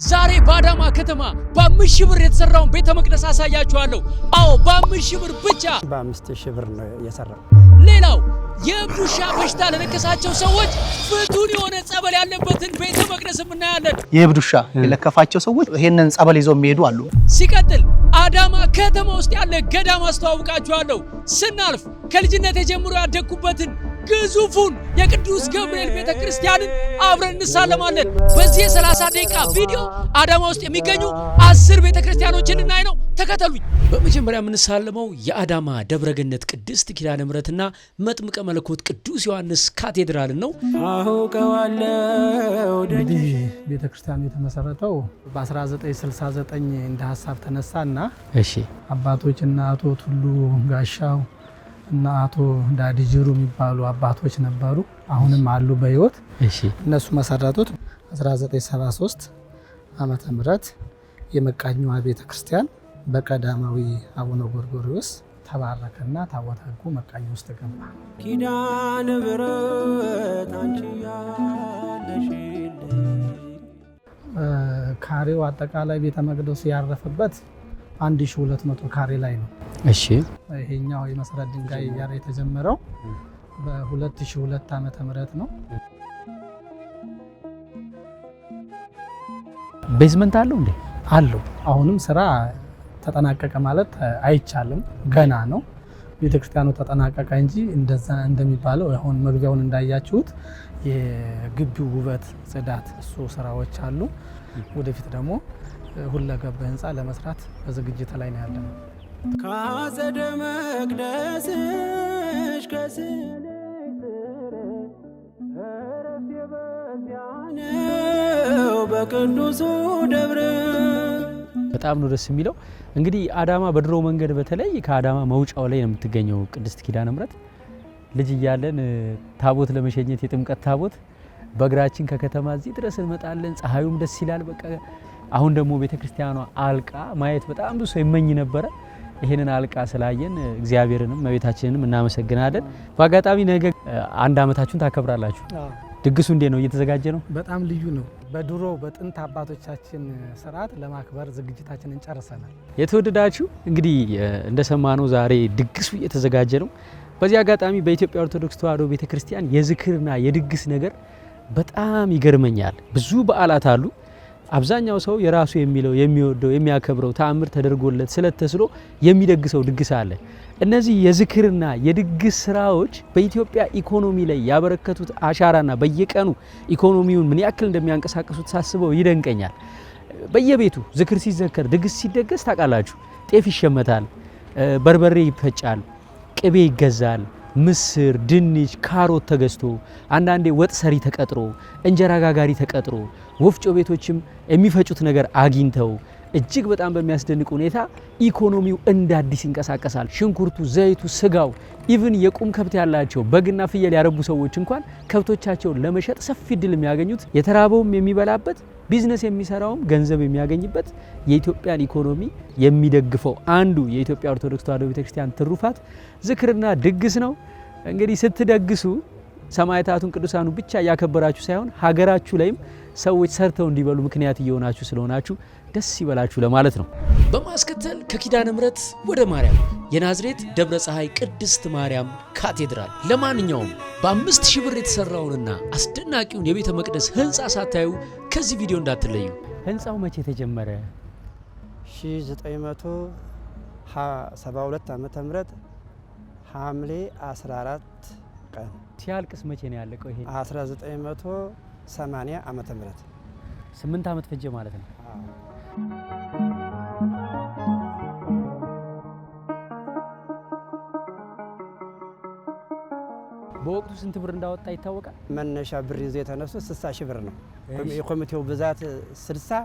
ዛሬ በአዳማ ከተማ በ5000 ብር የተሰራውን ቤተ መቅደስ አሳያችኋለሁ። አዎ በ5000 ብር ብቻ። በ5000 ብር ነው የሰራው። ሌላው የእብድ ውሻ በሽታ ለነከሳቸው ሰዎች ፍቱን የሆነ ጸበል ያለበትን ቤተ መቅደስ እናያለን። የእብድ ውሻ ለከፋቸው ሰዎች ይሄንን ጸበል ይዘው የሚሄዱ አሉ። ሲቀጥል አዳማ ከተማ ውስጥ ያለ ገዳም አስተዋውቃችኋለሁ። ስናልፍ ከልጅነት ጀምሮ ያደግኩበትን ግዙፉን የቅዱስ ገብርኤል ቤተክርስቲያንን አብረን እንሳለማለን። በዚህ የ30 ደቂቃ ቪዲዮ አዳማ ውስጥ የሚገኙ 10 ቤተክርስቲያኖችን እናይ ነው። ተከተሉኝ። በመጀመሪያ የምንሳለመው የአዳማ ደብረገነት ቅድስት ኪዳነ ምሕረትና መጥምቀ መለኮት ቅዱስ ዮሐንስ ካቴድራልን ነው። እንግዲህ ቤተክርስቲያኑ የተመሰረተው በ1969 እንደ ሀሳብ ተነሳና አባቶች እና አቶ ቱሉ ጋሻው እና አቶ ዳዲ ጅሩ የሚባሉ አባቶች ነበሩ። አሁንም አሉ በህይወት። እነሱ መሰረቱት 1973 ዓመተ ምህረት የመቃኛዋ ቤተክርስቲያን በቀዳማዊ አቡነ ጎርጎርዮስ ተባረከና ታቦተ ሕጉ መቃኛ ውስጥ ገባ። ኪዳነ ምሕረት አንቺ ያለሽልኝ ካሬው አጠቃላይ ቤተ መቅደሱ ያረፈበት 1200 ካሬ ላይ ነው። እሺ ይሄኛው የመሰረት ድንጋይ ያረ የተጀመረው በ2002 ዓመተ ምህረት ነው። ቤዝመንት አለው እንዴ? አለው። አሁንም ስራ ተጠናቀቀ ማለት አይቻልም፣ ገና ነው። ቤተክርስቲያኑ ተጠናቀቀ እንጂ እንደዛ እንደሚባለው አሁን መግቢያውን እንዳያችሁት የግቢው ውበት፣ ጽዳት እሱ ስራዎች አሉ። ወደፊት ደግሞ ሁለገብ ህንፃ ለመስራት በዝግጅት ላይ ነው ያለነው። ካጸደ መቅደስሽ ከስልክ እረፍቴ በዚያ ነው በቅዱሱ ደብረ። በጣም ነው ደስ የሚለው። እንግዲህ አዳማ በድሮ መንገድ በተለይ ከአዳማ መውጫው ላይ ነው የምትገኘው ቅድስት ኪዳነ ምሕረት። ልጅ እያለን ታቦት ለመሸኘት የጥምቀት ታቦት በእግራችን ከከተማ እዚህ ድረስ እንመጣለን። ፀሐዩም ደስ ይላል። በቃ አሁን ደግሞ ቤተክርስቲያኗ አልቃ ማየት በጣም ብዙ ሰው ይመኝ ነበረ። ይሄንን አልቃ ስላየን እግዚአብሔርንም እመቤታችንንም እናመሰግናለን። በአጋጣሚ ነገ 1 ዓመታችሁን ታከብራላችሁ። ድግሱ እንዴት ነው? እየተዘጋጀ ነው? በጣም ልዩ ነው። በድሮ በጥንት አባቶቻችን ስርዓት ለማክበር ዝግጅታችንን ጨርሰናል። የተወደዳችሁ እንግዲህ እንደሰማነው ዛሬ ድግሱ እየተዘጋጀ ነው። በዚህ አጋጣሚ በኢትዮጵያ ኦርቶዶክስ ተዋሕዶ ቤተክርስቲያን የዝክርና የድግስ ነገር በጣም ይገርመኛል። ብዙ በዓላት አሉ። አብዛኛው ሰው የራሱ የሚለው የሚወደው የሚያከብረው ተአምር ተደርጎለት ስለተስሎ የሚደግሰው ድግስ አለ። እነዚህ የዝክርና የድግስ ስራዎች በኢትዮጵያ ኢኮኖሚ ላይ ያበረከቱት አሻራና በየቀኑ ኢኮኖሚውን ምን ያክል እንደሚያንቀሳቅሱት ሳስበው ይደንቀኛል። በየቤቱ ዝክር ሲዘከር ድግስ ሲደገስ ታውቃላችሁ፣ ጤፍ ይሸመታል፣ በርበሬ ይፈጫል፣ ቅቤ ይገዛል፣ ምስር፣ ድንች፣ ካሮት ተገዝቶ አንዳንዴ ወጥ ሰሪ ተቀጥሮ እንጀራ ጋጋሪ ተቀጥሮ ወፍጮ ቤቶችም የሚፈጩት ነገር አግኝተው እጅግ በጣም በሚያስደንቅ ሁኔታ ኢኮኖሚው እንደ አዲስ ይንቀሳቀሳል። ሽንኩርቱ፣ ዘይቱ፣ ስጋው ኢቭን የቁም ከብት ያላቸው በግና ፍየል ያረቡ ሰዎች እንኳን ከብቶቻቸውን ለመሸጥ ሰፊ እድል የሚያገኙት የተራበውም የሚበላበት ቢዝነስ የሚሰራውም ገንዘብ የሚያገኝበት የኢትዮጵያን ኢኮኖሚ የሚደግፈው አንዱ የኢትዮጵያ ኦርቶዶክስ ተዋሕዶ ቤተክርስቲያን ትሩፋት ዝክርና ድግስ ነው። እንግዲህ ስትደግሱ ሰማዕታቱን ቅዱሳኑ ብቻ እያከበራችሁ ሳይሆን ሀገራችሁ ላይም ሰዎች ሰርተው እንዲበሉ ምክንያት እየሆናችሁ ስለሆናችሁ ደስ ይበላችሁ ለማለት ነው። በማስከተል ከኪዳነ ምሕረት ወደ ማርያም የናዝሬት ደብረ ፀሐይ ቅድስት ማርያም ካቴድራል። ለማንኛውም በ5000 ብር የተሰራውንና አስደናቂውን የቤተ መቅደስ ህንፃ ሳታዩ ከዚህ ቪዲዮ እንዳትለዩ። ህንፃው መቼ ተጀመረ? 1972 ዓመተ ምህረት ሐምሌ 14 ቀን። ሲያልቅስ መቼ ነው ያለቀው? ይሄ 1980 ዓመተ ምህረት 8 ዓመት ፈጀ ማለት ነው። በወቅቱ ስንት ብር እንዳወጣ ይታወቃል? መነሻ ብር ይዘው የተነሱት 60 ሺህ ብር ነው። የኮሚቴው ብዛት 60፣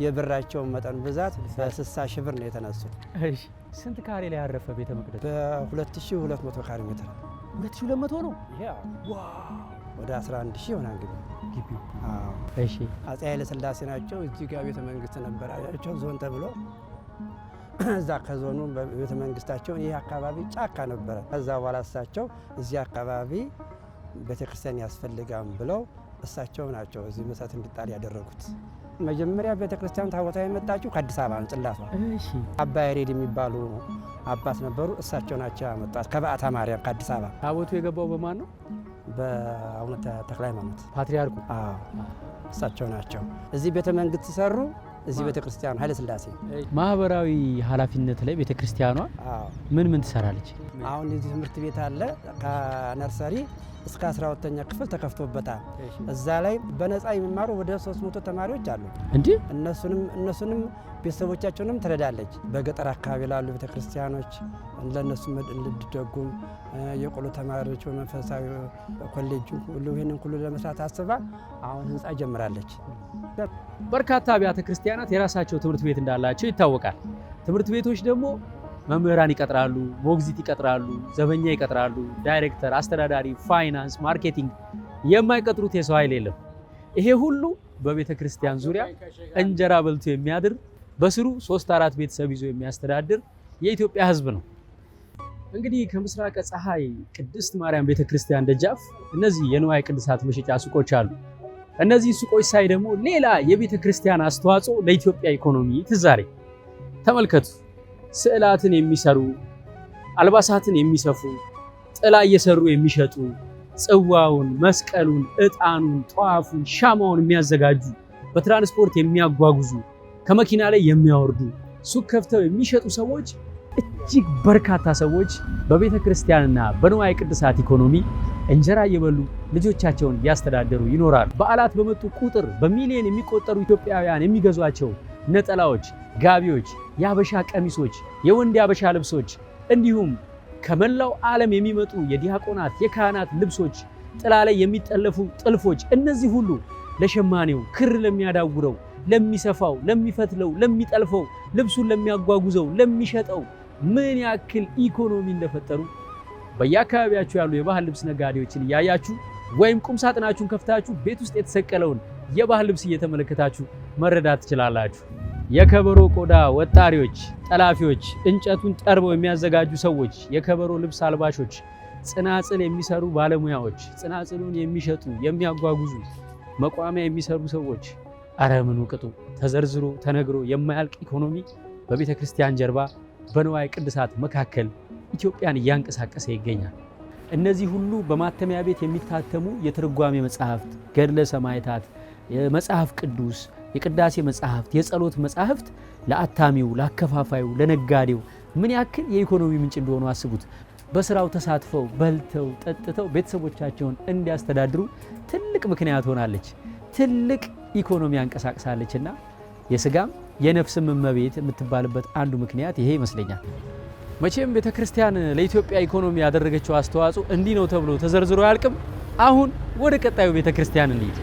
የብራቸው መጠን ብዛት 60 ሺህ ብር ነው የተነሱት። እሺ ስንት ካሬ ላይ ያረፈ ቤተ መቅደስ? በ2200 ካሬ ሜትር። 2200 ነው። ዋው! ወደ 11 ሺህ ይሆናል እንግዲህ ግቢው። እሺ አፄ ኃይለ ሥላሴ ናቸው። እዚህ ጋር ቤተ መንግስት ነበር ያቸው ዞን ተብሎ እዛ ከዞኑ ቤተ መንግስታቸው ይህ አካባቢ ጫካ ነበረ። ከዛ በኋላ እሳቸው እዚህ አካባቢ ቤተክርስቲያን ያስፈልጋም ብለው እሳቸው ናቸው እዚህ መሰረት እንዲጣል ያደረጉት። መጀመሪያ ቤተክርስቲያን ታቦታ የመጣችው ከአዲስ አበባ ነው። ጽላቷ እሺ አባ ያሬድ የሚባሉ አባት ነበሩ። እሳቸው ናቸው ያመጣት ከበዓታ ማርያም ከአዲስ አበባ። ታቦቱ የገባው በማን ነው? በአቡነ ተክለ ሃይማኖት ፓትርያርኩ። እሳቸው ናቸው። እዚህ ቤተ መንግስት ሰሩ። እዚህ ቤተክርስቲያን ኃይለ ሥላሴ ማህበራዊ ኃላፊነት ላይ ቤተክርስቲያኗ ምን ትሰራለች? አሁን እዚህ ትምህርት ቤት አለ ከነርሰሪ እስከ 12ኛ ክፍል ተከፍቶበታል። እዛ ላይ በነፃ የሚማሩ ወደ 300 ተማሪዎች አሉ። እንዴ እነሱንም ቤተሰቦቻቸውንም ትረዳለች። በገጠር አካባቢ ላሉ ቤተክርስቲያኖች ለነሱ እንዲደጉም የቆሎ ተማሪዎች በመንፈሳዊ ኮሌጅ ሁሉ ይሄንን ሁሉ ለመስራት አስባ አሁን ህንፃ ጀምራለች። በርካታ አብያተ ክርስቲያናት የራሳቸው ትምህርት ቤት እንዳላቸው ይታወቃል። ትምህርት ቤቶች ደግሞ መምህራን ይቀጥራሉ፣ ሞግዚት ይቀጥራሉ፣ ዘበኛ ይቀጥራሉ፣ ዳይሬክተር፣ አስተዳዳሪ፣ ፋይናንስ፣ ማርኬቲንግ የማይቀጥሩት የሰው ኃይል የለም። ይሄ ሁሉ በቤተ ክርስቲያን ዙሪያ እንጀራ በልቶ የሚያድር በስሩ 3-4 ቤተሰብ ይዞ የሚያስተዳድር የኢትዮጵያ ህዝብ ነው። እንግዲህ ከምስራቀ ፀሐይ ቅድስት ማርያም ቤተ ክርስቲያን ደጃፍ እነዚህ የንዋየ ቅድሳት መሸጫ ሱቆች አሉ። እነዚህ ሱቆች ሳይ ደግሞ ሌላ የቤተ ክርስቲያን አስተዋጽኦ ለኢትዮጵያ ኢኮኖሚ ትዝ አለኝ። ተመልከቱ። ስዕላትን የሚሰሩ፣ አልባሳትን የሚሰፉ፣ ጥላ እየሰሩ የሚሸጡ፣ ጽዋውን፣ መስቀሉን፣ ዕጣኑን፣ ጧፉን፣ ሻማውን የሚያዘጋጁ፣ በትራንስፖርት የሚያጓጉዙ፣ ከመኪና ላይ የሚያወርዱ፣ ሱቅ ከፍተው የሚሸጡ ሰዎች እጅግ በርካታ ሰዎች በቤተ ክርስቲያንና በንዋየ ቅድሳት ኢኮኖሚ እንጀራ እየበሉ ልጆቻቸውን እያስተዳደሩ ይኖራሉ። በዓላት በመጡ ቁጥር በሚሊዮን የሚቆጠሩ ኢትዮጵያውያን የሚገዟቸው ነጠላዎች፣ ጋቢዎች፣ የአበሻ ቀሚሶች፣ የወንድ የአበሻ ልብሶች እንዲሁም ከመላው ዓለም የሚመጡ የዲያቆናት የካህናት ልብሶች፣ ጥላ ላይ የሚጠለፉ ጥልፎች፣ እነዚህ ሁሉ ለሸማኔው ክር ለሚያዳውረው፣ ለሚሰፋው፣ ለሚፈትለው፣ ለሚጠልፈው፣ ልብሱን ለሚያጓጉዘው፣ ለሚሸጠው ምን ያክል ኢኮኖሚ እንደፈጠሩ በየአካባቢያችሁ ያሉ የባህል ልብስ ነጋዴዎችን እያያችሁ ወይም ቁም ሳጥናችሁን ከፍታችሁ ቤት ውስጥ የተሰቀለውን የባህል ልብስ እየተመለከታችሁ መረዳት ትችላላችሁ። የከበሮ ቆዳ ወጣሪዎች፣ ጠላፊዎች፣ እንጨቱን ጠርበው የሚያዘጋጁ ሰዎች፣ የከበሮ ልብስ አልባሾች፣ ጽናጽል የሚሰሩ ባለሙያዎች፣ ጽናጽሉን የሚሸጡ የሚያጓጉዙ፣ መቋሚያ የሚሰሩ ሰዎች፣ አረ ምኑ ቅጡ ተዘርዝሮ ተነግሮ የማያልቅ ኢኮኖሚ በቤተ ክርስቲያን ጀርባ በንዋየ ቅድሳት መካከል ኢትዮጵያን እያንቀሳቀሰ ይገኛል። እነዚህ ሁሉ በማተሚያ ቤት የሚታተሙ የትርጓሜ መጽሐፍት፣ ገድለ ሰማዕታት፣ የመጽሐፍ ቅዱስ፣ የቅዳሴ መጽሐፍት፣ የጸሎት መጽሐፍት ለአታሚው፣ ለአከፋፋዩ፣ ለነጋዴው ምን ያክል የኢኮኖሚ ምንጭ እንደሆኑ አስቡት። በስራው ተሳትፈው በልተው ጠጥተው ቤተሰቦቻቸውን እንዲያስተዳድሩ ትልቅ ምክንያት ሆናለች። ትልቅ ኢኮኖሚ አንቀሳቅሳለችና የስጋም የነፍስም እመቤት የምትባልበት አንዱ ምክንያት ይሄ ይመስለኛል። መቼም ቤተ ክርስቲያን ለኢትዮጵያ ኢኮኖሚ ያደረገችው አስተዋጽኦ እንዲህ ነው ተብሎ ተዘርዝሮ አያልቅም። አሁን ወደ ቀጣዩ ቤተ ክርስቲያን እንሂድ።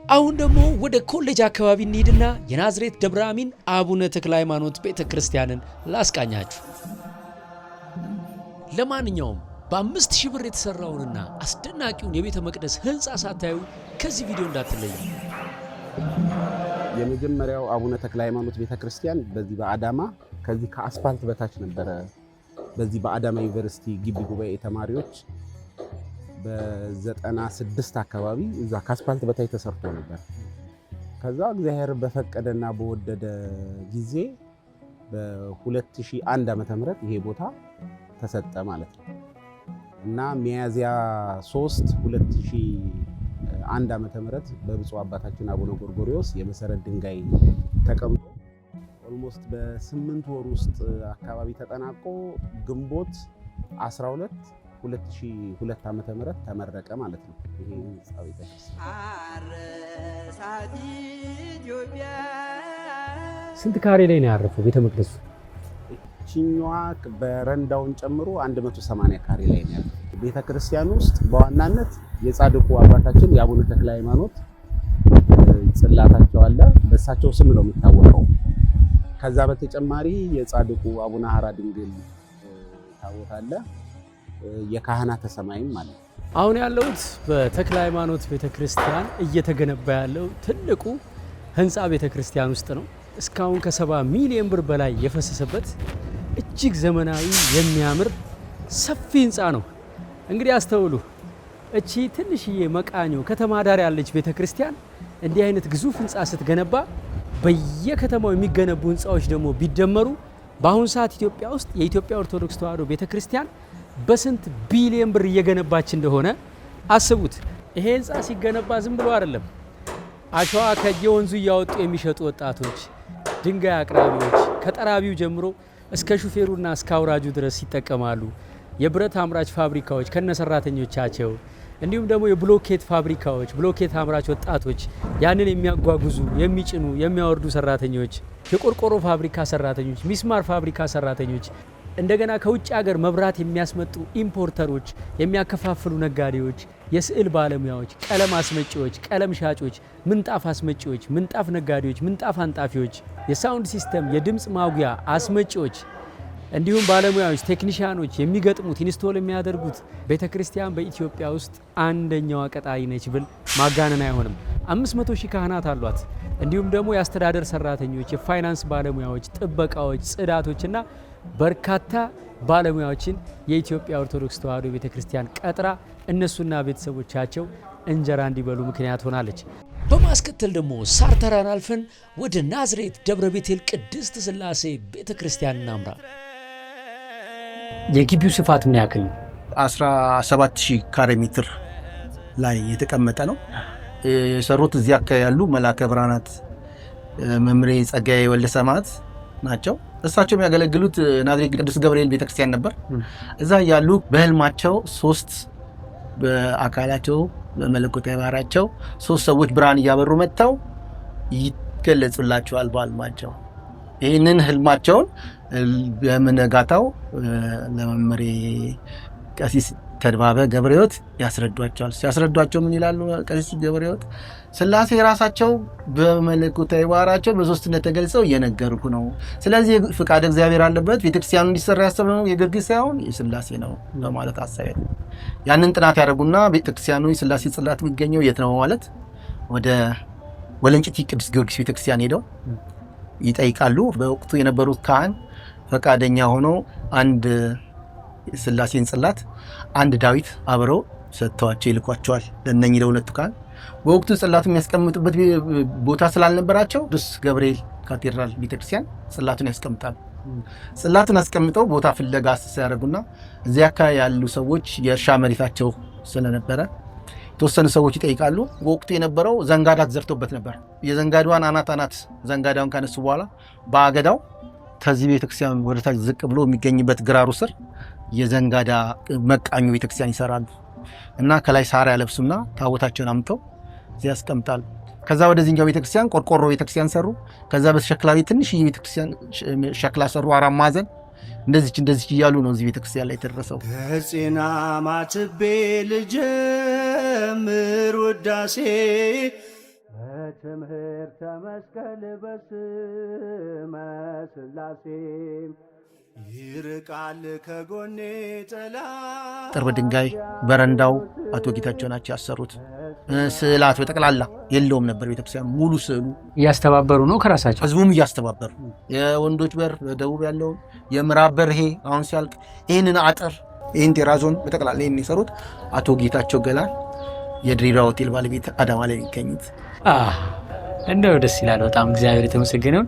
አሁን ደግሞ ወደ ኮሌጅ አካባቢ እንሂድና የናዝሬት ደብረ አሚን አቡነ ተክለ ሃይማኖት ቤተ ክርስቲያንን ላስቃኛችሁ። ለማንኛውም በ5000 ብር የተሰራውንና አስደናቂውን የቤተ መቅደስ ህንፃ ሳታዩ ከዚህ ቪዲዮ እንዳትለዩ። የመጀመሪያው አቡነ ተክለ ሃይማኖት ቤተ ክርስቲያን በዚህ በአዳማ ከዚህ ከአስፋልት በታች ነበረ። በዚህ በአዳማ ዩኒቨርሲቲ ግቢ ጉባኤ ተማሪዎች በ96 አካባቢ እዛ ከአስፋልት በታች ተሰርቶ ነበር። ከዛ እግዚአብሔር በፈቀደና በወደደ ጊዜ በ2001 ዓ.ም ይሄ ቦታ ተሰጠ ማለት ነው እና ሚያዝያ 3 2001 ዓ.ም በብፁዕ አባታችን አቡነ ጎርጎርዮስ የመሰረት ድንጋይ ተቀምጦ ኦልሞስት በ8 ወር ውስጥ አካባቢ ተጠናቆ ግንቦት 12 2002 ዓ.ም ተመረቀ ማለት ነው። ይሄ ህንጻ ቤተክርስቲያን ስንት ካሬ ላይ ነው ያረፈው ቤተ መቅደሱ? ቺኛዋ በረንዳውን ጨምሮ 180 ካሬ ላይ ነው ያለው። ቤተክርስቲያን ውስጥ በዋናነት የጻድቁ አባታችን የአቡነ ተክለ ሃይማኖት ጽላታቸው አለ። በእሳቸው ስም ነው የሚታወቀው። ከዛ በተጨማሪ የጻድቁ አቡነ ሐራ ድንግል ታቦት አለ። የካህናተ ሰማይም ማለት ነው። አሁን ያለሁት በተክለ ሃይማኖት ቤተክርስቲያን እየተገነባ ያለው ትልቁ ህንፃ ቤተክርስቲያን ውስጥ ነው። እስካሁን ከ70 ሚሊዮን ብር በላይ የፈሰሰበት እጅግ ዘመናዊ የሚያምር ሰፊ ህንፃ ነው። እንግዲህ አስተውሉ። እቺ ትንሽዬ መቃኞ ከተማ ዳር ያለች ቤተክርስቲያን እንዲህ አይነት ግዙፍ ህንፃ ስትገነባ በየከተማው የሚገነቡ ህንፃዎች ደግሞ ቢደመሩ በአሁኑ ሰዓት ኢትዮጵያ ውስጥ የኢትዮጵያ ኦርቶዶክስ ተዋሕዶ ቤተክርስቲያን በስንት ቢሊዮን ብር እየገነባች እንደሆነ አስቡት። ይሄ ህንፃ ሲገነባ ዝም ብሎ አይደለም። አሸዋ ከየወንዙ እያወጡ የሚሸጡ ወጣቶች፣ ድንጋይ አቅራቢዎች ከጠራቢው ጀምሮ እስከ ሹፌሩና እስከ አውራጁ ድረስ ይጠቀማሉ። የብረት አምራች ፋብሪካዎች ከነሰራተኞቻቸው፣ እንዲሁም ደግሞ የብሎኬት ፋብሪካዎች፣ ብሎኬት አምራች ወጣቶች፣ ያንን የሚያጓጉዙ የሚጭኑ የሚያወርዱ ሰራተኞች፣ የቆርቆሮ ፋብሪካ ሰራተኞች፣ ሚስማር ፋብሪካ ሰራተኞች፣ እንደገና ከውጭ ሀገር መብራት የሚያስመጡ ኢምፖርተሮች፣ የሚያከፋፍሉ ነጋዴዎች፣ የስዕል ባለሙያዎች፣ ቀለም አስመጪዎች፣ ቀለም ሻጮች፣ ምንጣፍ አስመጪዎች፣ ምንጣፍ ነጋዴዎች፣ ምንጣፍ አንጣፊዎች፣ የሳውንድ ሲስተም የድምፅ ማጉያ አስመጪዎች፣ እንዲሁም ባለሙያዎች፣ ቴክኒሽያኖች የሚገጥሙት ኢንስቶል የሚያደርጉት ቤተክርስቲያን በኢትዮጵያ ውስጥ አንደኛዋ ቀጣሪ ነች ብል ማጋነን አይሆንም። 500 ሺህ ካህናት አሏት። እንዲሁም ደግሞ የአስተዳደር ሰራተኞች፣ የፋይናንስ ባለሙያዎች፣ ጥበቃዎች፣ ጽዳቶችና በርካታ ባለሙያዎችን የኢትዮጵያ ኦርቶዶክስ ተዋሕዶ ቤተክርስቲያን ቀጥራ እነሱና ቤተሰቦቻቸው እንጀራ እንዲበሉ ምክንያት ሆናለች። በማስከተል ደግሞ ሳርተራን አልፈን ወደ ናዝሬት ደብረ ቤቴል ቅድስት ሥላሴ ቤተክርስቲያን እናምራ። የግቢው ስፋት ምን ያክል ነው? 17000 ካሬ ሜትር ላይ የተቀመጠ ነው። የሰሩት እዚህ አካባቢ ያሉ መላከ ብርሃናት መምሬ ጸጋዬ ወልደ ሰማዕት ናቸው። እሳቸው የሚያገለግሉት ናዝሬት ቅዱስ ገብርኤል ቤተክርስቲያን ነበር። እዛ ያሉ በህልማቸው 3 በአካላቸው በመለኮታዊ ባህሪያቸው 3 ሰዎች ብርሃን እያበሩ መጥተው ይገለጹላቸዋል በህልማቸው። ይህንን ህልማቸውን በመነጋታው ለመምሬ ቀሲስ ተድባበ ገብረሕይወት ያስረዷቸዋል። ሲያስረዷቸው ምን ይላሉ? ቀሲስ ገብረሕይወት ሥላሴ ራሳቸው በመለኮታዊ ባህሪያቸው በሶስትነት ተገልጸው እየነገርኩ ነው። ስለዚህ ፍቃድ እግዚአብሔር አለበት። ቤተክርስቲያኑ እንዲሰራ ያሰብነው የጊዮርጊስ ሳይሆን የሥላሴ ነው በማለት አሳየት። ያንን ጥናት ያደርጉና ቤተክርስቲያኑ የሥላሴ ጽላት የሚገኘው የት ነው ማለት ወደ ወለንጭቲ ቅዱስ ጊዮርጊስ ቤተክርስቲያን ሄደው ይጠይቃሉ። በወቅቱ የነበሩት ካህን ፈቃደኛ ሆኖ አንድ ሥላሴን ጽላት አንድ ዳዊት አብረው ሰጥተዋቸው ይልኳቸዋል ለነኚህ ለሁለቱ ካህን። በወቅቱ ጽላቱ የሚያስቀምጡበት ቦታ ስላልነበራቸው ቅዱስ ገብርኤል ካቴድራል ቤተክርስቲያን ጽላቱን ያስቀምጣሉ። ጽላቱን አስቀምጠው ቦታ ፍለጋ ሲያደርጉና እዚያ አካባቢ ያሉ ሰዎች የእርሻ መሬታቸው ስለነበረ የተወሰኑ ሰዎች ይጠይቃሉ። በወቅቱ የነበረው ዘንጋዳ ተዘርቶበት ነበር። የዘንጋዳዋን አናት ዘንጋዳውን ካነሱ በኋላ በአገዳው ከዚህ ቤተክርስቲያን ወደታች ዝቅ ብሎ የሚገኝበት ግራሩ ስር የዘንጋዳ መቃኙ ቤተክርስቲያን ይሰራሉ እና ከላይ ሳር ያለብሱና ታቦታቸውን አምተው እዚያ ያስቀምጣሉ። ከዛ ወደዚህኛው ቤተክርስቲያን ቆርቆሮ ቤተክርስቲያን ሰሩ። ከዛ በተሸክላ ቤት ትንሽ ቤተክርስቲያን ሸክላ ሰሩ። 4 ማዕዘን እንደዚህ እያሉ ነው እዚህ ቤተክርስቲያን ላይ ተደረሰው። ገጽና ማትቤ ልጀምር ውዳሴ በትምህርተ መስቀል በስመ ሥላሴ ይርቃል ከጎኔ ጠላት። ጥርብ ድንጋይ በረንዳው አቶ ጌታቸው ናቸው ያሰሩት። ስዕላት በጠቅላላ የለውም ነበር ቤተክርስቲያን ሙሉ ስዕሉ እያስተባበሩ ነው ከራሳቸው ህዝቡም እያስተባበሩ የወንዶች በር በደቡብ ያለውን የምዕራብ በር ይሄ አሁን ሲያልቅ ይህንን አጥር ይህን ቴራዞን በጠቅላላ ይህን የሰሩት አቶ ጌታቸው ገላን የድሬዳዋ ሆቴል ባለቤት አዳማ ላይ የሚገኙት። እንደው ደስ ይላል በጣም እግዚአብሔር የተመሰገነውን።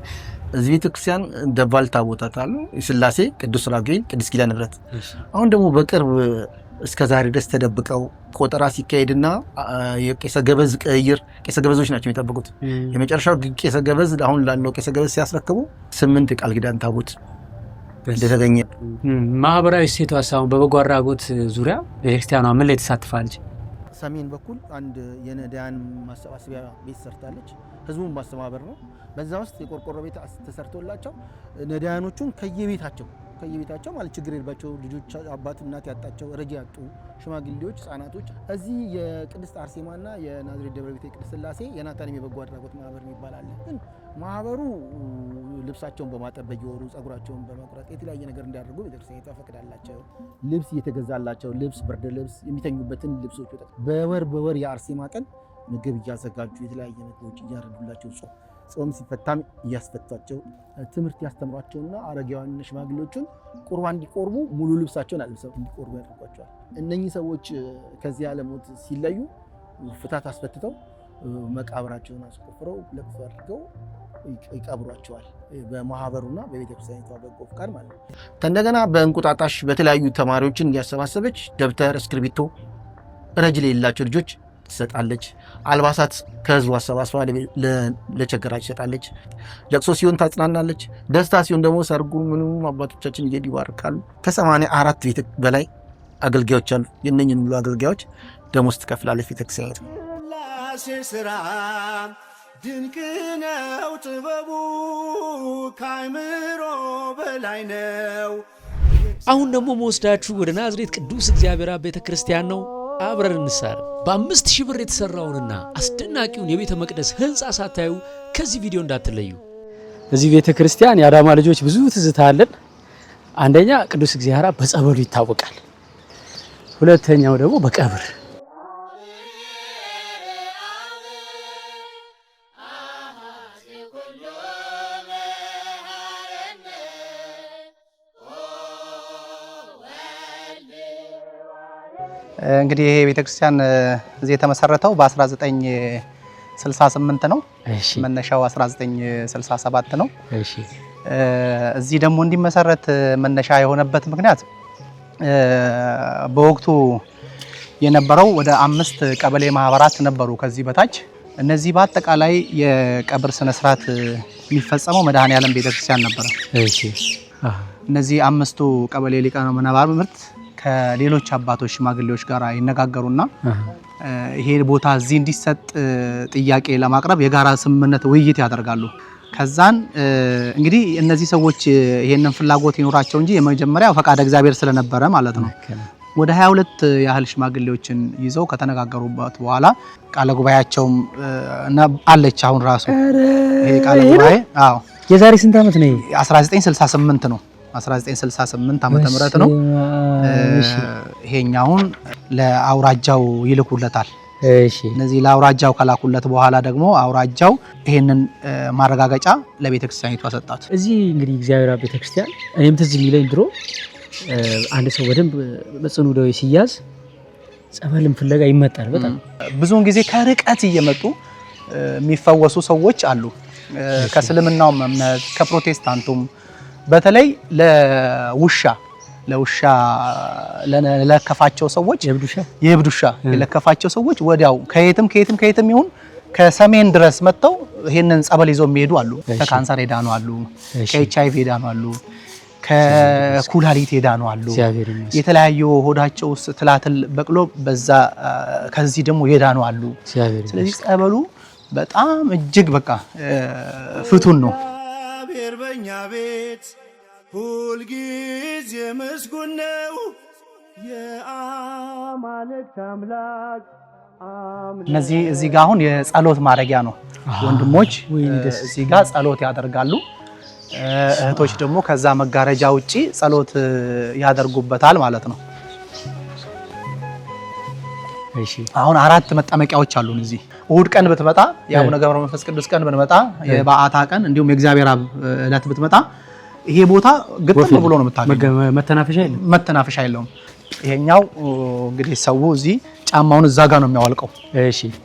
እዚህ ቤተክርስቲያን ደባል ታቦታት አሉ። የሥላሴ ቅዱስ ራጉኤል፣ ቅዱስ ኪዳነ ምሕረት። አሁን ደግሞ በቅርብ እስከ ዛሬ ድረስ ተደብቀው ቆጠራ ሲካሄድና የቄሰ ገበዝ ቅይር ቄሰ ገበዞች ናቸው የሚጠብቁት። የመጨረሻው ቄሰ ገበዝ አሁን ላለው ቄሰ ገበዝ ሲያስረክቡ 8 ቃል ኪዳን ታቦት እንደተገኘ። ማህበራዊ እሴቷ ሳይሆን በበጎ አድራጎት ዙሪያ ቤተክርስቲያኗ ምን ላይ ተሳትፋለች? ሰሜን በኩል አንድ የነዳያን ማሰባሰቢያ ቤት ሰርታለች። ህዝቡን ማስተባበር ነው። በዛ ውስጥ የቆርቆሮ ቤት ተሰርቶላቸው ነዳያኖቹን ከየቤታቸው ማለት ችግር የለባቸው ልጆች፣ አባት እናት ያጣቸው፣ ረጂ ያጡ ሽማግሌዎች፣ ህጻናቶች እዚህ የቅድስት አርሴማና የናዝሬት ደብረ ቤቴል ቅድስት ሥላሴ የናታንም የበጎ አድራጎት ማህበር የሚባል አለ። ግን ማህበሩ ልብሳቸውን በማጠብ በየወሩ ጸጉራቸውን በመቁረጥ የተለያየ ነገር እንዲያደርጉ ቤተክርስቲያን ተፈቅዳላቸው። ልብስ እየተገዛላቸው ልብስ፣ ብርድ ልብስ፣ የሚተኙበትን ልብሶች በወር የአርሴማ ቀን ምግብ እያዘጋጁ የተለያየ ምግቦች እያረዱላቸው ጾም ሲፈታም እያስፈቷቸው ትምህርት ያስተምሯቸውና አረጋውያን ሽማግሌዎቹን ቁርባን እንዲቆርቡ ሙሉ ልብሳቸውን አልብሰው እንዲቆርቡ ያደርጓቸዋል። እነኚህ ሰዎች ከዚህ ዓለም ሞት ሲለዩ ፍታት አስፈትተው መቃብራቸውን አስቆፍረው ለቅሶ አድርገው ይቀብሯቸዋል። በማህበሩና በቤተክርስቲያኒቷ በጎ ፍቃድ ማለት ነው። እንደገና በእንቁጣጣሽ በተለያዩ ተማሪዎችን እያሰባሰበች ደብተር፣ እስክሪብቶ ረጅ የሌላቸው ልጆች ትሰጣለች። አልባሳት ከህዝቡ አሰባስባ ለቸገራች ትሰጣለች። ለቅሶ ሲሆን ታጽናናለች። ደስታ ሲሆን ደግሞ ሰርጉ ምንም አባቶቻችን እየሄዱ ይባርካሉ። ከ84 ቤት በላይ አገልጋዮች አሉ። የእነኝን ሁሉ አገልጋዮች ደሞዝ ትከፍላለች ቤተክርስቲያኒቱ። ስራ ድንቅ ነው ጥበቡ ከአእምሮ በላይ ነው። አሁን ደግሞ መወስዳችሁ ወደ ናዝሬት ቅዱስ እግዚአብሔር አብ ቤተክርስቲያን ነው። አብረን እንሳር። በ5000 ብር የተሰራውንና አስደናቂውን የቤተ መቅደስ ህንፃ ሳታዩ ከዚህ ቪዲዮ እንዳትለዩ። እዚህ ቤተክርስቲያን የአዳማ ልጆች ብዙ ትዝታ አለን። አንደኛ ቅዱስ እግዚአብሔር አብ በጸበሉ ይታወቃል። ሁለተኛው ደግሞ በቀብር እንግዲህ ይሄ ቤተክርስቲያን እዚህ የተመሰረተው በ1968 ነው። መነሻው 1967 ነው። እዚህ ደግሞ እንዲመሰረት መነሻ የሆነበት ምክንያት በወቅቱ የነበረው ወደ 5 ቀበሌ ማህበራት ነበሩ ከዚህ በታች። እነዚህ በአጠቃላይ የቀብር ስነ ስርዓት የሚፈጸመው መድኃኔዓለም ቤተክርስቲያን ነበረ። እነዚህ 5ቱ ቀበሌ ሊቃነ መናብርት ከሌሎች አባቶች ሽማግሌዎች ጋር ይነጋገሩና ይሄ ቦታ እዚህ እንዲሰጥ ጥያቄ ለማቅረብ የጋራ ስምምነት ውይይት ያደርጋሉ። ከዛን እንግዲህ እነዚህ ሰዎች ይሄንን ፍላጎት ይኖራቸው እንጂ የመጀመሪያው ፈቃደ እግዚአብሔር ስለነበረ ማለት ነው። ወደ 22 ያህል ሽማግሌዎችን ይዘው ከተነጋገሩበት በኋላ ቃለ ጉባኤያቸውም አለች። አሁን ራሱ ይሄ ቃለ ጉባኤ የዛሬ ስንት ዓመት ነው? 1968 ነው። 1968 ዓመተ ምህረት ነው። ይሄኛውን ለአውራጃው ይልኩለታል። እነዚህ ለአውራጃው ከላኩለት በኋላ ደግሞ አውራጃው ይሄንን ማረጋገጫ ለቤተክርስቲያኒቷ ሰጣት። እዚህ እንግዲህ እግዚአብሔር አብ ቤተክርስቲያን እኔም ትዝ የሚለኝ ድሮ አንድ ሰው በደንብ በጽኑ ደዌ ሲያዝ ጸበልም ፍለጋ ይመጣል። በጣም ብዙውን ጊዜ ከርቀት እየመጡ የሚፈወሱ ሰዎች አሉ። ከእስልምናውም እምነት ከፕሮቴስታንቱም በተለይ ለውሻ ለከፋቸው ሰዎች የእብድ ውሻ ለከፋቸው ሰዎች ወዲያው ከየትም ይሁን ከሰሜን ድረስ መጥተው ይሄንን ጸበል ይዘው የሚሄዱ አሉ። ከካንሰር የዳኑ አሉ፣ ከኤችአይቪ የዳኑ አሉ፣ ከኩላሊት የዳኑ አሉ። የተለያዩ ሆዳቸው ውስጥ ትላትል በቅሎ በዛ ከዚህ ደግሞ የዳኑ አሉ። ስለዚህ ጸበሉ በጣም እጅግ በቃ ፍቱን ነው። በኛ ቤት ሁልጊዜ ምስጉን ነው የአማልክት አምላክ። እነዚህ እዚህ ጋር አሁን የጸሎት ማድረጊያ ነው። ወንድሞች እዚህ ጋር ጸሎት ያደርጋሉ። እህቶች ደግሞ ከዛ መጋረጃ ውጪ ጸሎት ያደርጉበታል ማለት ነው። አሁን 4 መጠመቂያዎች አሉን እዚህ። እሁድ ቀን ብትመጣ የአቡነ ገብረ መንፈስ ቅዱስ ቀን ብትመጣ፣ የበዓታ ቀን እንዲሁም የእግዚአብሔር አብ ዕለት ብትመጣ ይሄ ቦታ ግጥም ብሎ ነው የምታገኘው። መተናፈሻ የለውም። ይሄኛው እንግዲህ ሰው እዚህ ጫማውን እዛ ጋር ነው የሚያወልቀው።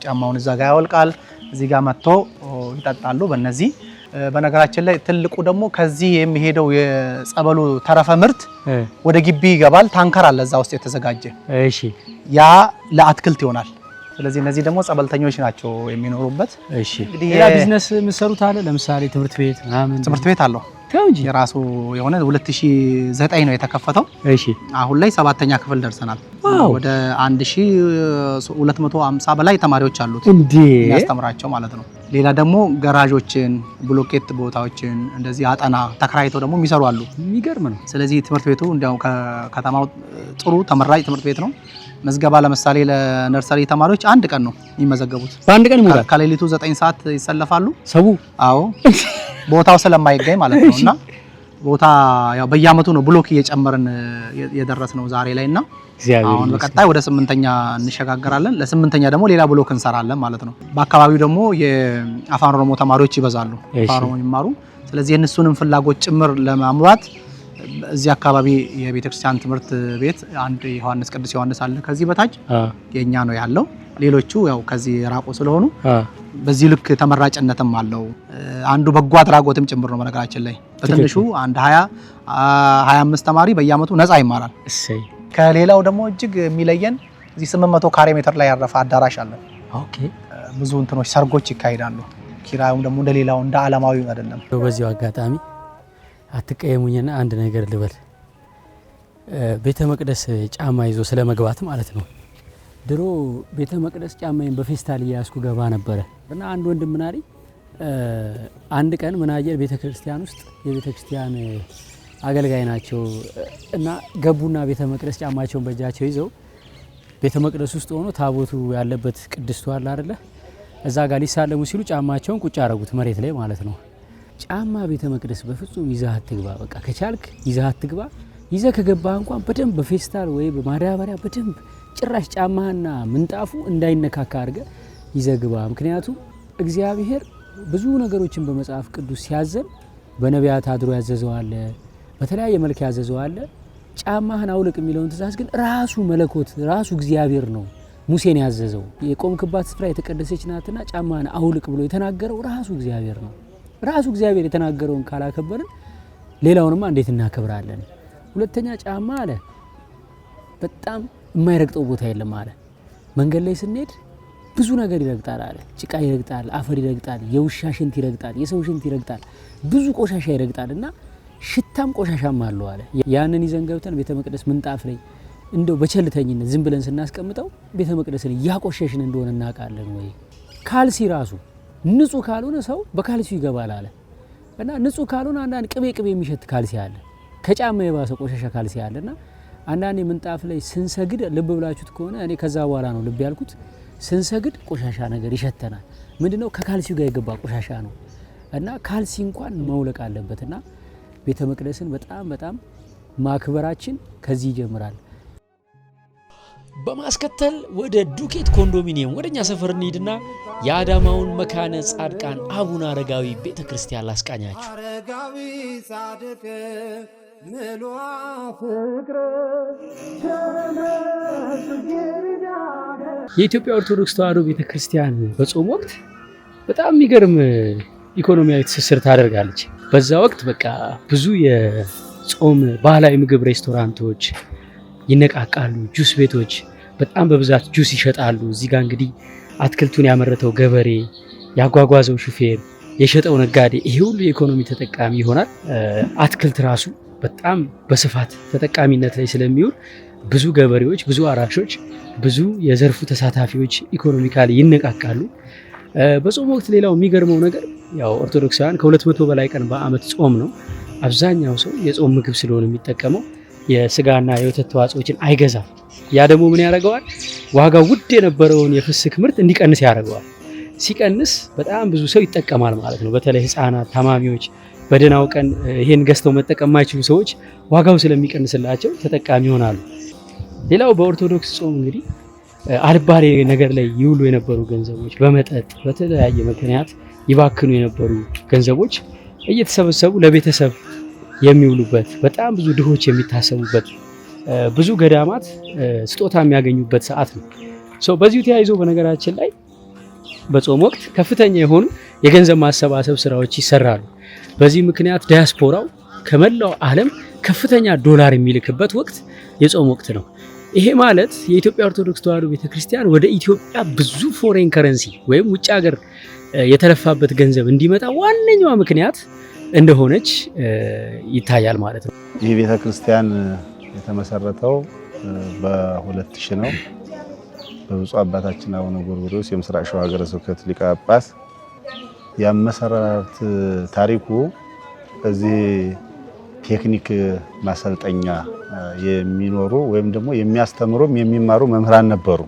ጫማውን እዛ ጋር ያወልቃል። እዚህ ጋር መጥቶ ይጠጣሉ በእነዚህ። በነገራችን ላይ ትልቁ ደግሞ ከዚህ የሚሄደው የጸበሉ ተረፈ ምርት ወደ ግቢ ይገባል። ታንከር አለ እዛ ውስጥ የተዘጋጀ። ያ ለአትክልት ይሆናል። ስለዚህ እነዚህ ደግሞ ጸበልተኞች ናቸው የሚኖሩበት። እንግዲህ ያ ቢዝነስ የምትሰሩት አለ? ለምሳሌ ትምህርት ቤት ምናምን? ትምህርት ቤት አለው የራሱ የሆነ 2009 ነው የተከፈተው። አሁን ላይ 7ኛ ክፍል ደርሰናል። ወደ 1250 በላይ ተማሪዎች አሉት ያስተምራቸው ማለት ነው። ሌላ ደግሞ ገራዦችን፣ ብሎኬት ቦታዎችን እንደዚህ አጠና ተከራይተው ደግሞ የሚሰሩ አሉ። የሚገርም ነው። ስለዚህ ትምህርት ቤቱ እንዲያው ከከተማው ጥሩ ተመራጭ ትምህርት ቤት ነው። መዝገባ ለምሳሌ ለነርሰሪ ተማሪዎች 1 ቀን ነው የሚመዘገቡት። በአንድ ቀን ይሞላል። ከሌሊቱ 9 ሰዓት ይሰለፋሉ ሰው። አዎ ቦታው ስለማይገኝ ማለት ነው። እና ቦታ ያው በየአመቱ ነው ብሎክ እየጨመርን የደረስነው ዛሬ ላይ እና አሁን በቀጣይ ወደ 8ኛ እንሸጋገራለን። ለ8ኛ ደግሞ ሌላ ብሎክ እንሰራለን ማለት ነው። በአካባቢው ደግሞ የአፋን ኦሮሞ ተማሪዎች ይበዛሉ፣ አፋን ኦሮሞ ይማሩ። ስለዚህ የእነሱንም ፍላጎት ጭምር ለማሟላት እዚህ አካባቢ የቤተክርስቲያን ትምህርት ቤት አንድ ዮሐንስ ቅዱስ ዮሐንስ አለ። ከዚህ በታች የኛ ነው ያለው። ሌሎቹ ያው ከዚህ ራቆ ስለሆኑ በዚህ ልክ ተመራጭነትም አለው። አንዱ በጎ አድራጎትም ጭምር ነው። በነገራችን ላይ በትንሹ አንድ 25 ተማሪ በየአመቱ ነፃ ይማራል። እሰይ። ከሌላው ደግሞ እጅግ የሚለየን እዚህ 800 ካሬ ሜትር ላይ ያረፈ አዳራሽ አለ። ኦኬ። ብዙ እንትኖች ሰርጎች ይካሄዳሉ። ኪራዩም ደግሞ እንደሌላው እንደ ዓለማዊው አይደለም። በዚሁ አጋጣሚ አትቀየሙኝና አንድ ነገር ልበል። ቤተ መቅደስ ጫማ ይዞ ስለ መግባት ማለት ነው። ድሮ ቤተ መቅደስ ጫማዬን በፌስታል እያያዝኩ ገባ ነበረ እና አንድ ወንድም ምናሪ አንድ ቀን ምናየር ቤተ ክርስቲያን ውስጥ የቤተ ክርስቲያን አገልጋይ ናቸው እና ገቡና ቤተ መቅደስ ጫማቸውን በእጃቸው ይዘው ቤተ መቅደስ ውስጥ ሆኖ ታቦቱ ያለበት ቅድስቱ አለ አይደለ? እዛ ጋር ሊሳለሙ ሲሉ ጫማቸውን ቁጭ አረጉት መሬት ላይ ማለት ነው። ጫማ ቤተ መቅደስ በፍጹም ይዘህ አትግባ። በቃ ከቻልክ ይዘህ አትግባ። ይዘህ ከገባህ እንኳን በደንብ በፌስታል ወይ በማዳበሪያ በደንብ ጭራሽ ጫማህና ምንጣፉ እንዳይነካካ አድርገህ ይዘህ ግባ። ምክንያቱም እግዚአብሔር ብዙ ነገሮችን በመጽሐፍ ቅዱስ ሲያዘን በነቢያት አድሮ ያዘዘዋል፣ በተለያየ መልክ ያዘዘዋል። ጫማህን አውልቅ የሚለውን ትእዛዝ ግን ራሱ መለኮት ራሱ እግዚአብሔር ነው ሙሴን ያዘዘው። የቆምክባት ስፍራ የተቀደሰች ናትና ጫማህን አውልቅ ብሎ የተናገረው ራሱ እግዚአብሔር ነው። ራሱ እግዚአብሔር የተናገረውን ካላከበርን ሌላውንማ እንዴት እናከብራለን? ሁለተኛ ጫማ አለ በጣም የማይረግጠው ቦታ የለም አለ። መንገድ ላይ ስንሄድ ብዙ ነገር ይረግጣል አለ። ጭቃ ይረግጣል፣ አፈር ይረግጣል፣ የውሻ ሽንት ይረግጣል፣ የሰው ሽንት ይረግጣል፣ ብዙ ቆሻሻ ይረግጣል እና ሽታም ቆሻሻም አለው አለ። ያንን ይዘን ገብተን ቤተ መቅደስ ምንጣፍ ላይ እንደው በቸልተኝነት ዝም ብለን ስናስቀምጠው ቤተ መቅደስን እያቆሸሽን እንደሆነ እናውቃለን ወይ? ካልሲ ራሱ ንጹህ ካልሆነ ሰው በካልሲው ይገባል አለ እና ንጹህ ካልሆነ አንዳንድ ቅቤ የሚሸት ካልሲ አለ፣ ከጫማ የባሰ ቆሻሻ ካልሲ አለና አንዳንዴ ምንጣፍ ላይ ስንሰግድ ልብ ብላችሁት ከሆነ እኔ ከዛ በኋላ ነው ልብ ያልኩት፣ ስንሰግድ ቆሻሻ ነገር ይሸተናል። ምንድነው? ከካልሲው ጋር የገባ ቆሻሻ ነው እና ካልሲ እንኳን መውለቅ አለበትና ቤተ መቅደስን በጣም ማክበራችን ከዚህ ይጀምራል። በማስከተል ወደ ዱቄት ኮንዶሚኒየም ወደኛ ሰፈር እንሂድና የአዳማውን መካነ ጻድቃን አቡነ አረጋዊ ቤተክርስቲያን ላስቃኛችሁ። አረጋዊ ጻድቅ ምሏ ፍቅር የኢትዮጵያ ኦርቶዶክስ ተዋሕዶ ቤተክርስቲያን በጾም ወቅት በጣም የሚገርም ኢኮኖሚያዊ ትስስር ታደርጋለች። በዛ ወቅት በቃ ብዙ የጾም ባህላዊ ምግብ ሬስቶራንቶች ይነቃቃሉ። ጁስ ቤቶች በጣም በብዛት ጁስ ይሸጣሉ። እዚህ ጋር እንግዲህ አትክልቱን ያመረተው ገበሬ፣ ያጓጓዘው ሹፌር፣ የሸጠው ነጋዴ ይሄ ሁሉ የኢኮኖሚ ተጠቃሚ ይሆናል። አትክልት ራሱ በጣም በስፋት ተጠቃሚነት ላይ ስለሚውል ብዙ ገበሬዎች፣ ብዙ አራሾች፣ ብዙ የዘርፉ ተሳታፊዎች ኢኮኖሚካሊ ይነቃቃሉ። በጾም ወቅት ሌላው የሚገርመው ነገር ያው ኦርቶዶክሳውያን ከ200 በላይ ቀን በአመት ጾም ነው። አብዛኛው ሰው የጾም ምግብ ስለሆነ የሚጠቀመው የስጋና የወተት ተዋጽኦችን አይገዛም። ያ ደግሞ ምን ያደርገዋል? ዋጋው ውድ የነበረውን የፍስክ ምርት እንዲቀንስ ያደርገዋል። ሲቀንስ በጣም ብዙ ሰው ይጠቀማል ማለት ነው። በተለይ ህፃናት፣ ታማሚዎች፣ በደህናው ቀን ይሄን ገዝተው መጠቀም የማይችሉ ሰዎች ዋጋው ስለሚቀንስላቸው ተጠቃሚ ይሆናሉ። ሌላው በኦርቶዶክስ ጾም እንግዲህ አልባሌ ነገር ላይ ይውሉ የነበሩ ገንዘቦች፣ በመጠጥ በተለያየ ምክንያት ይባክኑ የነበሩ ገንዘቦች እየተሰበሰቡ ለቤተሰብ የሚውሉበት በጣም ብዙ ድሆች የሚታሰቡበት ብዙ ገዳማት ስጦታ የሚያገኙበት ሰዓት ነው። በዚሁ ተያይዞ በነገራችን ላይ በጾም ወቅት ከፍተኛ የሆኑ የገንዘብ ማሰባሰብ ስራዎች ይሰራሉ። በዚህ ምክንያት ዲያስፖራው ከመላው ዓለም ከፍተኛ ዶላር የሚልክበት ወቅት የጾም ወቅት ነው። ይሄ ማለት የኢትዮጵያ ኦርቶዶክስ ተዋሕዶ ቤተክርስቲያን ወደ ኢትዮጵያ ብዙ ፎሬን ከረንሲ ወይም ውጭ ሀገር የተለፋበት ገንዘብ እንዲመጣ ዋነኛዋ ምክንያት እንደሆነች ይታያል ማለት ነው። ይህ ቤተክርስቲያን የተመሰረተው በ2000 ነው። በብፁዕ አባታችን አቡነ ጎርጎርዮስ የምስራቅ ሸዋ ሀገረ ስብከት ሊቀ ጳጳስ ያመሰረት ታሪኩ እዚህ ቴክኒክ ማሰልጠኛ የሚኖሩ ወይም ደግሞ የሚያስተምሩም የሚማሩ መምህራን ነበሩ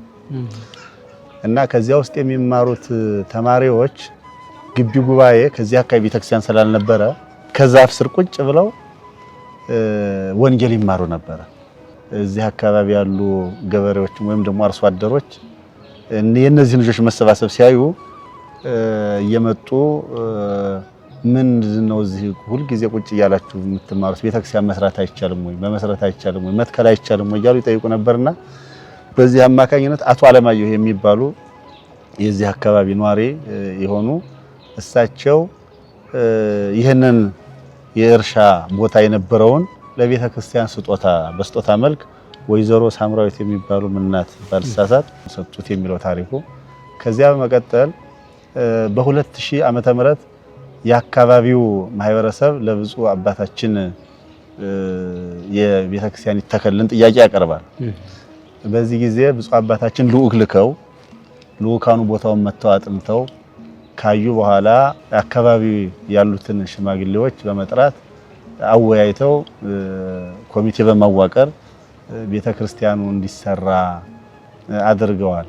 እና ከዚያ ውስጥ የሚማሩት ተማሪዎች ግቢ ጉባኤ ከዚህ አካባቢ ቤተክርስቲያን ስላልነበረ ከዛፍ ስር ቁጭ ብለው ወንጌል ይማሩ ነበረ። እዚህ አካባቢ ያሉ ገበሬዎች ወይም ደግሞ አርሶ አደሮች የእነዚህ ልጆች መሰባሰብ ሲያዩ እየመጡ ምንድነው እዚህ ሁሉ ጊዜ ቁጭ እያላችሁ የምትማሩት? ቤተክርስቲያን መስራት አይቻልም ወይ መመስረት አይቻልም ወይ መትከል አይቻልም ወይ እያሉ ይጠይቁ ነበርና በዚህ አማካኝነት አቶ አለማየሁ የሚባሉ የዚህ አካባቢ ኗሪ የሆኑ እሳቸው ይህንን የእርሻ ቦታ የነበረውን ለቤተክርስቲያን ስጦታ በስጦታ መልክ ወይዘሮ ሳምራዊት የሚባሉ እናት ባልሳሳት ሰጡት የሚለው ታሪኩ። ከዚያ በመቀጠል በ2000 ዓመተ ምህረት የአካባቢው ማህበረሰብ ለብፁዕ አባታችን የቤተክርስቲያን ይተከልን ጥያቄ ያቀርባል። በዚህ ጊዜ ብፁዕ አባታችን ልዑክ ልከው ልዑካኑ ቦታውን መተው አጥንተው ካዩ በኋላ አካባቢ ያሉትን ሽማግሌዎች በመጥራት አወያይተው ኮሚቴ በማዋቀር ቤተክርስቲያኑ እንዲሰራ አድርገዋል።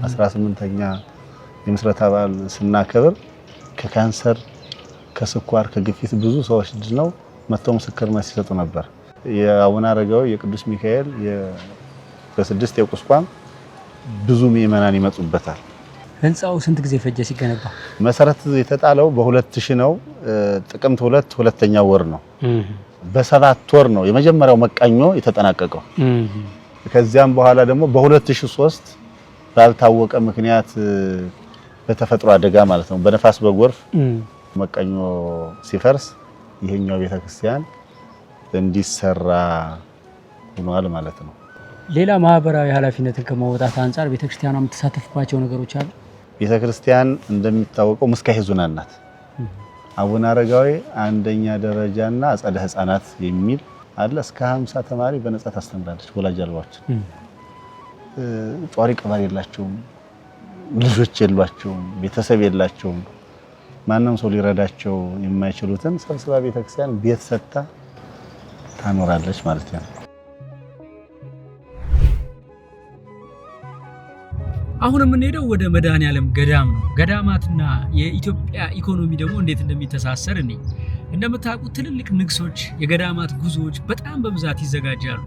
18ኛ የምስረታ በዓል ስናከብር ከካንሰር ከስኳር ከግፊት ብዙ ሰዎች ድነው መጥተው ምስክርነት ሲሰጡ ነበር። የአቡነ አረጋዊ የቅዱስ ሚካኤል በ6 የቁስቋም ብዙ ምእመናን ይመጡበታል። ህንጻው ስንት ጊዜ ፈጀ ሲገነባ? መሰረት የተጣለው በ2000 ነው። ጥቅምት 2 ሁለተኛው ወር ነው። በ7 ወር ነው የመጀመሪያው መቃኞ የተጠናቀቀው። ከዚያም በኋላ ደግሞ በ2003 ባልታወቀ ምክንያት በተፈጥሮ አደጋ ማለት ነው በነፋስ በጎርፍ መቃኞ ሲፈርስ ይሄኛው ቤተክርስቲያን እንዲሰራ ሆኗል ማለት ነው። ሌላ ማህበራዊ ኃላፊነትን ከመወጣት አንፃር ቤተክርስቲያኗ የምትሳተፍባቸው ነገሮች አሉ። ቤተክርስቲያን እንደሚታወቀው ምስካየ ኅዙናን ናት። አቡነ አረጋዊ አንደኛ ደረጃና አጸደ ህፃናት የሚል አለ። እስከ 50 ተማሪ በነጻ ታስተምራለች። ወላጅ አልባዎች ጧሪ ቀባሪ የላቸውም፣ ልጆች የሏቸውም፣ ቤተሰብ የላቸውም። ማንም ሰው ሊረዳቸው የማይችሉትን ሰብስባ ቤተክርስቲያን ቤት ሰጥታ ታኖራለች ማለት ነው። አሁን የምንሄደው ወደ መድኃኔዓለም ገዳም ነው። ገዳማትና የኢትዮጵያ ኢኮኖሚ ደግሞ እንዴት እንደሚተሳሰር እኔ እንደምታውቁት ትልልቅ ንግሶች፣ የገዳማት ጉዞዎች በጣም በብዛት ይዘጋጃሉ።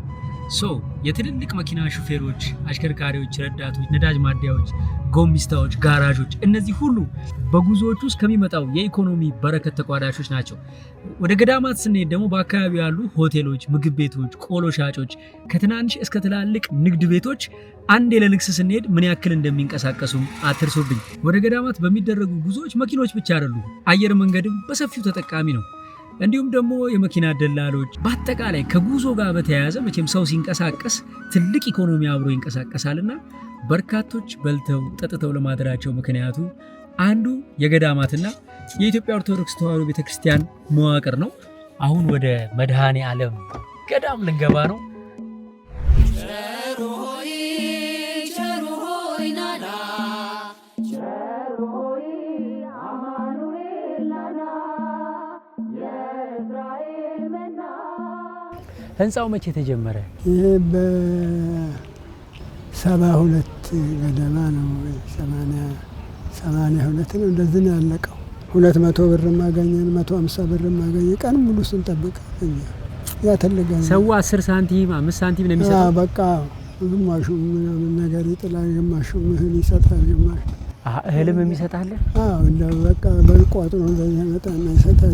የትልልቅ መኪና ሹፌሮች፣ አሽከርካሪዎች፣ ረዳቶች፣ ነዳጅ ማደያዎች፣ ጎሚስታዎች፣ ጋራዦች እነዚህ ሁሉ በጉዞዎች ውስጥ ከሚመጣው የኢኮኖሚ በረከት ተቋዳሾች ናቸው። ወደ ገዳማት ስንሄድ ደግሞ በአካባቢው ያሉ ሆቴሎች፣ ምግብ ቤቶች፣ ቆሎ ሻጮች ከትናንሽ እስከ ትላልቅ ንግድ ቤቶች አንድ ለንግስ ስንሄድ ምን ያክል እንደሚንቀሳቀሱም አትርሱብኝ። ወደ ገዳማት በሚደረጉ ጉዞዎች መኪኖች ብቻ አይደሉም፣ አየር መንገድም በሰፊው ተጠቃሚ ነው። እንዲሁም ደግሞ የመኪና ደላሎች፣ በአጠቃላይ ከጉዞ ጋር በተያያዘ መቼም ሰው ሲንቀሳቀስ ትልቅ ኢኮኖሚ አብሮ ይንቀሳቀሳልና በርካቶች በልተው ጠጥተው ለማደራቸው ምክንያቱ አንዱ የገዳማትና የኢትዮጵያ ኦርቶዶክስ ተዋሕዶ ቤተክርስቲያን መዋቅር ነው። አሁን ወደ መድኃኔዓለም ገዳም ልንገባ ነው። ህንጻው መቼ ተጀመረ? ይሄ በ72 ገደማ ነው። 82 ነው እንደዚህ ነው ያለቀው። 200 ብር ማገኘን 150 ብር ማገኘን ቀን ሙሉ ስንጠብቅ ያ ተለገ ሰው 10 ሳንቲም 5 ሳንቲም ነው የሚሰጠው። በቃ ግማሹ ምናምን ነገር ይጥላል፣ ግማሹ ምህን ይሰጣል፣ ግማሹ እህልም የሚሰጣል። እንደ በቃ በልቋጡ ነው እንደዚህ መጣና ይሰጣል።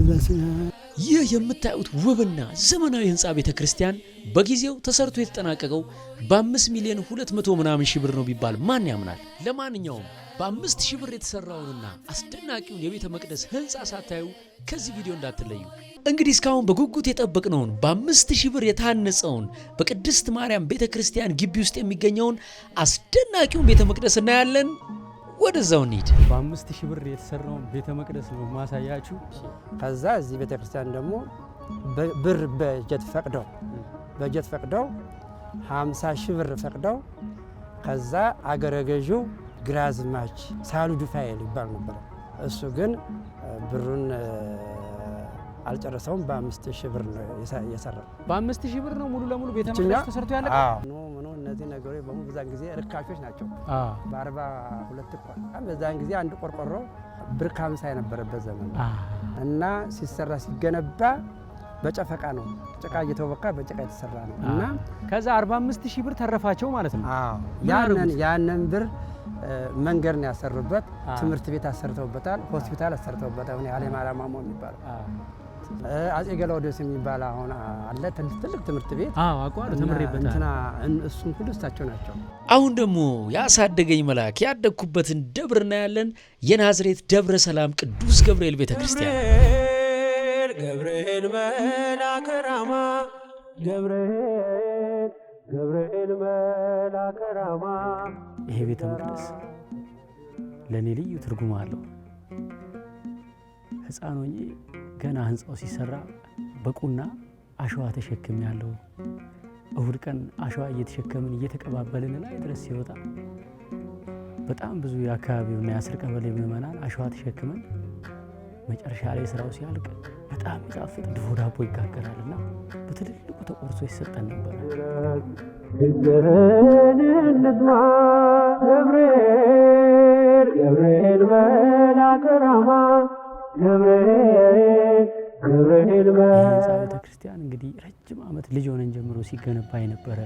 ይህ የምታዩት ውብና ዘመናዊ ህንፃ ቤተክርስቲያን በጊዜው ተሰርቶ የተጠናቀቀው በ5 ሚሊዮን 200 ምናምን ሺህ ብር ነው ቢባል ማን ያምናል? ለማንኛውም በ5 ሺህ ብር የተሰራውንና አስደናቂውን የቤተ መቅደስ ህንፃ ሳታዩ ከዚህ ቪዲዮ እንዳትለዩ። እንግዲህ እስካሁን በጉጉት የጠበቅነውን በ5 ሺህ ብር የታነጸውን በቅድስት ማርያም ቤተክርስቲያን ግቢ ውስጥ የሚገኘውን አስደናቂውን ቤተ መቅደስ እናያለን። ወደዛው እንሂድ። በ5000 ብር የተሰራውን ቤተ መቅደስ ነው ማሳያችሁ። ከዛ እዚህ ቤተ ክርስቲያን ደግሞ ብር በጀት ፈቅደው 50,000 ብር ፈቅደው ከዛ አገረ ገዢው ግራዝማች ሳሉ ዱፋኤል ይባል ነበር። እሱ ግን ብሩን አልጨረሰውም። በ5000 ብር ነው የሰራው። በ5000 ብር ነው ሙሉ ለሙሉ ቤተ መቅደስ ተሰርቶ ያለቀ። እነዚህ ነገሮች በሙሉ በዛን ጊዜ ርካሾች ናቸው። በ42 እንኳን በዛን ጊዜ አንድ ቆርቆሮ ብር ከ50 የነበረበት ዘመን እና ሲሰራ ሲገነባ በጨፈቃ ነው። ጭቃ እየተወካ በጭቃ የተሰራ ነው እና ከዛ 45000 ብር ተረፋቸው ማለት ነው። ያንን ብር መንገድ ነው ያሰሩበት፣ ትምህርት ቤት አሰርተውበታል፣ ሆስፒታል አሰርተውበታል። ያለ ማራማሞ የሚባለው አጼ ገላውዴዎስ የሚባል አሁን አለ ትልቅ ትምህርት ቤት። አቋሉ ተምሬበታል። እሱን ሁሉ እሳቸው ናቸው። አሁን ደግሞ ያሳደገኝ መልአክ ያደግኩበትን ደብር እናያለን። የናዝሬት ደብረ ሰላም ቅዱስ ገብርኤል ቤተክርስቲያን። ገብርኤል መልአከ ራማ ገብርኤል መልአከ ራማ። ይሄ ቤተ መቅደስ ለኔ ልዩ ትርጉም አለው። ሕፃን ሆኜ ገና ህንጻው ሲሰራ በቁና አሸዋ ተሸክም ያለው እሁድ ቀን አሸዋ እየተሸከምን እየተቀባበልን ላይ ድረስ ሲወጣ በጣም ብዙ የአካባቢውና የአስር ቀበሌ ምዕመናን አሸዋ ተሸክመን መጨረሻ ላይ ስራው ሲያልቅ በጣም ይጣፍጥ ድፎ ዳቦ ይጋገራልና በትልልቁ ተቆርሶ ይሰጠን ነበር። እንስማ ገብርኤል መልአከ ራማ ገብርኤል ቤተ ክርስቲያን እንግዲህ ረጅም ዓመት ልጅ ሆነን ጀምሮ ሲገነባ የነበረ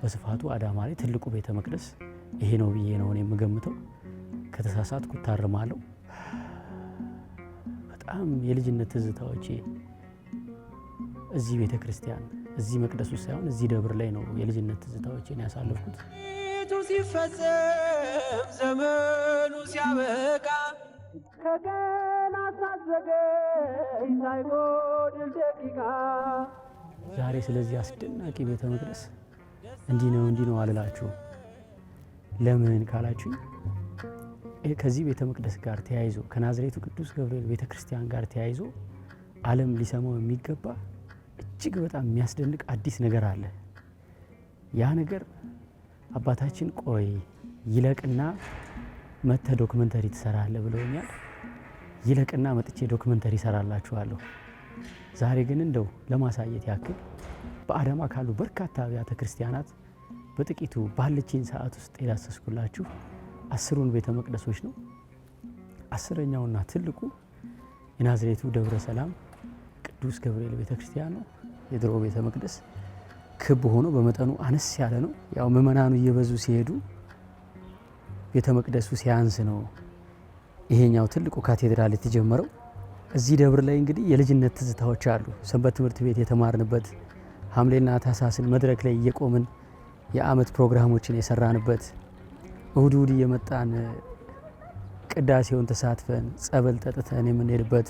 በስፋቱ አዳማ ላይ ትልቁ ቤተ መቅደስ ይሄ ነው ብዬ ነው የምገምተው። ከተሳሳትኩ ታርማለሁ። በጣም የልጅነት ትዝታዎቼ እዚህ ቤተ ክርስቲያን እዚህ መቅደሱ ሳይሆን እዚህ ደብር ላይ ነው የልጅነት ትዝታዎቼን ያሳለፍኩት። ሲፈጸም ዘመኑ ሲያበቃ ከቀናት ሳትዘገይ ሳይጎድል ደቂቃ። ዛሬ ስለዚህ አስደናቂ ቤተ መቅደስ እንዲህ ነው አልላችሁ። ለምን ካላችሁ ከዚህ ቤተ መቅደስ ጋር ተያይዞ ከናዝሬቱ ቅዱስ ገብርኤል ቤተ ክርስቲያን ጋር ተያይዞ ዓለም ሊሰማው የሚገባ እጅግ በጣም የሚያስደንቅ አዲስ ነገር አለ። ያ ነገር አባታችን ቆይ ይለቅና መተ ዶክመንተሪ ትሰራለህ ብለውኛል። ይለቅና መጥቼ ዶክመንተሪ ሰራላችኋለሁ። ዛሬ ግን እንደው ለማሳየት ያክል በአዳማ ካሉ በርካታ አብያተ ክርስቲያናት በጥቂቱ ባለችኝ ሰዓት ውስጥ የዳሰስኩላችሁ 10ሩን ቤተ መቅደሶች ነው። 10ኛውና ትልቁ የናዝሬቱ ደብረ ሰላም ቅዱስ ገብርኤል ቤተ ክርስቲያን ነው። የድሮ ቤተ መቅደስ ክብ ሆኖ በመጠኑ አነስ ያለ ነው። ያው ምዕመናኑ እየበዙ ሲሄዱ ቤተ መቅደሱ ሲያንስ ነው ይሄኛው ትልቁ ካቴድራል የተጀመረው። እዚህ ደብር ላይ እንግዲህ የልጅነት ትዝታዎች አሉ። ሰንበት ትምህርት ቤት የተማርንበት፣ ሐምሌና ታኅሳስን መድረክ ላይ እየቆምን የዓመት ፕሮግራሞችን የሰራንበት፣ እሁድ እሁድ እየመጣን ቅዳሴውን ተሳትፈን ጸበል ጠጥተን የምንሄድበት፣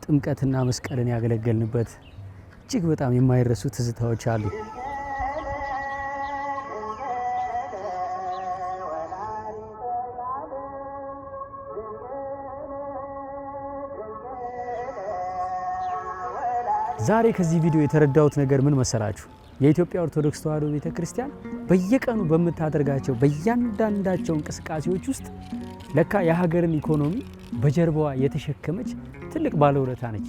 ጥምቀትና መስቀልን ያገለገልንበት እጅግ በጣም የማይረሱ ትዝታዎች አሉ። ዛሬ ከዚህ ቪዲዮ የተረዳሁት ነገር ምን መሰላችሁ? የኢትዮጵያ ኦርቶዶክስ ተዋሕዶ ቤተክርስቲያን በየቀኑ በምታደርጋቸው በእያንዳንዳቸው እንቅስቃሴዎች ውስጥ ለካ የሀገርን ኢኮኖሚ በጀርባዋ የተሸከመች ትልቅ ባለውለታ ነች።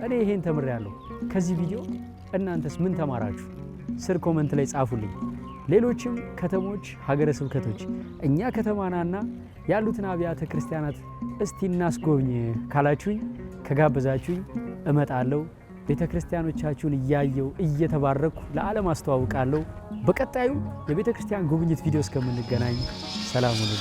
እኔ ይሄን ተምሬያለሁ ከዚህ ቪዲዮ። እናንተስ ምን ተማራችሁ? ስር ኮመንት ላይ ጻፉልኝ። ሌሎችም ከተሞች፣ ሀገረ ስብከቶች እኛ ከተማናና ያሉትን አብያተ ክርስቲያናት እስቲ እናስጎብኝ ካላችሁኝ፣ ከጋበዛችሁኝ እመጣለሁ። ቤተ ክርስቲያኖቻችሁን እያየው እየተባረኩ ለዓለም አስተዋውቃለሁ። በቀጣዩ የቤተ ክርስቲያን ጉብኝት ቪዲዮ እስከምንገናኝ ሰላም ሁኑ።